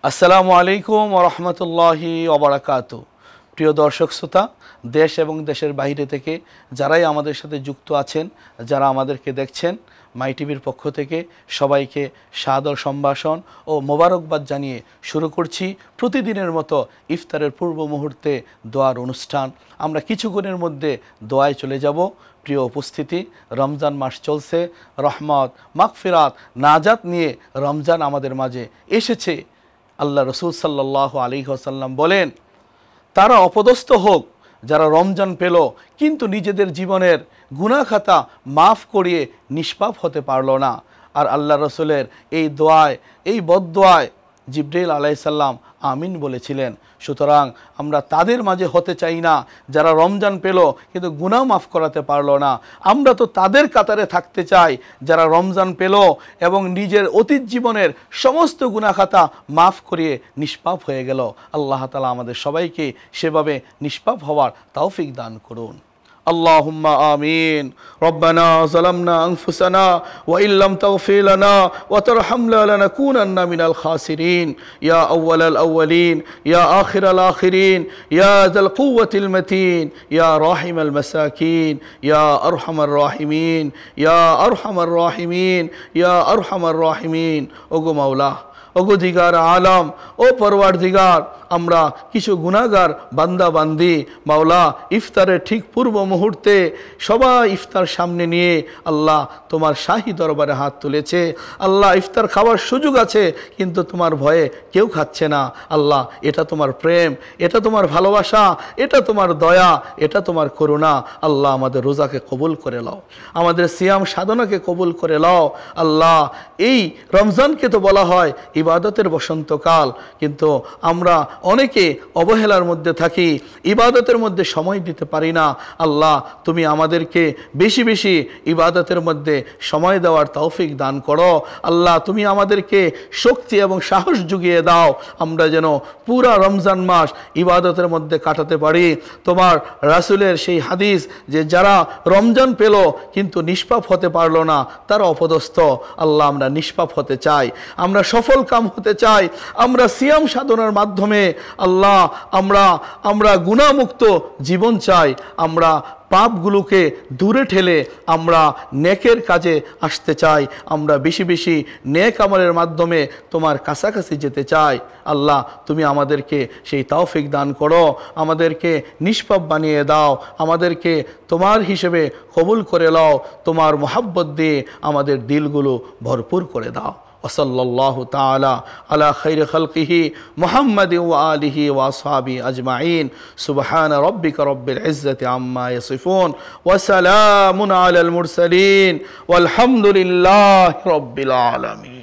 আসসালামু আলাইকুম ওয়া রাহমাতুল্লাহি ওয়া বারাকাতুহু। প্রিয় দর্শক শ্রোতা, দেশ এবং দেশের বাইরে থেকে যারাই আমাদের সাথে যুক্ত আছেন, যারা আমাদেরকে দেখছেন, মাই টিভির পক্ষ থেকে সবাইকে সাদর সম্ভাষণ ও মোবারকবাদ জানিয়ে শুরু করছি প্রতিদিনের মতো ইফতারের পূর্ব মুহূর্তে দোয়ার অনুষ্ঠান। আমরা কিছুক্ষণের মধ্যে দোয়ায় চলে যাব। প্রিয় উপস্থিতি, রমজান মাস চলছে, রহমত, মাগফিরাত, নাজাত নিয়ে রমজান আমাদের মাঝে এসেছে। আল্লাহ রসুল সাল্লাল্লাহু আলাইহি ওয়াসাল্লাম বলেন, তারা অপদস্থ হোক যারা রমজান পেল কিন্তু নিজেদের জীবনের গুনাহ খাতা মাফ করিয়ে নিষ্পাপ হতে পারল না। আর আল্লাহ রসুলের এই দোয়ায়, এই বদদোয়ায় জিবরাইল আলাইহিস সালাম আমিন বলেছিলেন। সুতরাং আমরা তাদের মাঝে হতে চাই না যারা রমজান পেল কিন্তু গুনাহ মাফ করাতে পারলো না। আমরা তো তাদের কাতারে থাকতে চাই যারা রমজান পেল এবং নিজের অতীত জীবনের সমস্ত গুনাহ খাতা মাফ করিয়ে নিষ্পাপ হয়ে গেল। আল্লাহ তাআলা আমাদের সবাইকে সেভাবে নিষ্পাপ হওয়ার তৌফিক দান করুন। اللهم آمين. ربنا ظلمنا أنفسنا وإن لم تغفر لنا وترحمنا لنكونن من الخاسرين. يا أول الأولين، يا آخر الآخرين، يا ذا القوة المتين، يا راحم المساكين، يا أرحم الراحمين، يا أرحم الراحمين، يا أرحم الراحمين. ওগো মাওলা, ওগো দিগার আলম, ও পরওয়ারদিগার, আমরা কিছু গুনাহগার বান্দা বান্দি মাওলা, ইফতারের ঠিক পূর্ব মুহূর্তে সবাই ইফতার সামনে নিয়ে আল্লাহ তোমার শাহী দরবারে হাত তুলেছে। আল্লাহ, ইফতার খাওয়ার সুযোগ আছে কিন্তু তোমার ভয়ে কেউ খাচ্ছে না। আল্লাহ, এটা তোমার প্রেম, এটা তোমার ভালোবাসা, এটা তোমার দয়া, এটা তোমার করুণা। আল্লাহ, আমাদের রোজাকে কবুল করে নাও, আমাদের সিয়াম সাধনাকে কবুল করে নাও। আল্লাহ, এই রমজানকে তো বলা হয় ইবাদতের বসন্তকাল, কিন্তু আমরা অনেকে অবহেলার মধ্যে থাকি, ইবাদতের মধ্যে সময় দিতে পারি না। আল্লাহ, তুমি আমাদেরকে বেশি বেশি ইবাদতের মধ্যে সময় দেওয়ার তৌফিক দান করো। আল্লাহ, তুমি আমাদেরকে শক্তি এবং সাহস জুগিয়ে দাও, আমরা যেন পুরা রমজান মাস ইবাদতের মধ্যে কাটাতে পারি। তোমার রাসূলের সেই হাদিস যে যারা রমজান পেল কিন্তু নিষ্পাপ হতে পারলো না তারা অপদস্থ। আল্লাহ, আমরা নিষ্পাপ হতে চাই, আমরা সফল কাম হতে চাই, আমরা সিয়াম সাধনার মাধ্যমে আল্লাহ আমরা গুনাহমুক্ত জীবন চাই, আমরা পাপগুলোকে দূরে ঠেলে আমরা নেকের কাজে আসতে চাই, আমরা বেশি বেশি নেক আমলের মাধ্যমে তোমার কাছাকাছি যেতে চাই। আল্লাহ, তুমি আমাদেরকে সেই তৌফিক দান করো, আমাদেরকে নিষ্পাপ বানিয়ে দাও, আমাদেরকে তোমার হিসেবে কবুল করে নাও, তোমার মোহাব্বত দিয়ে আমাদের দিলগুলো ভরপুর করে দাও। ওয়াসাল্লাল্লাহু তাআলা আলা খাইরি খালকিহি মুহাম্মাদিন ওয়া আলিহি ওয়া আসহাবিহি আজমাইন। সুবহান রাব্বিকা রাব্বিল ইজ্জাতি আম্মা ইয়াসিফুন ওয়া সালামুন আলাল মুরসালিন ওয়াল হামদুলিল্লাহি রাব্বিল আলামিন।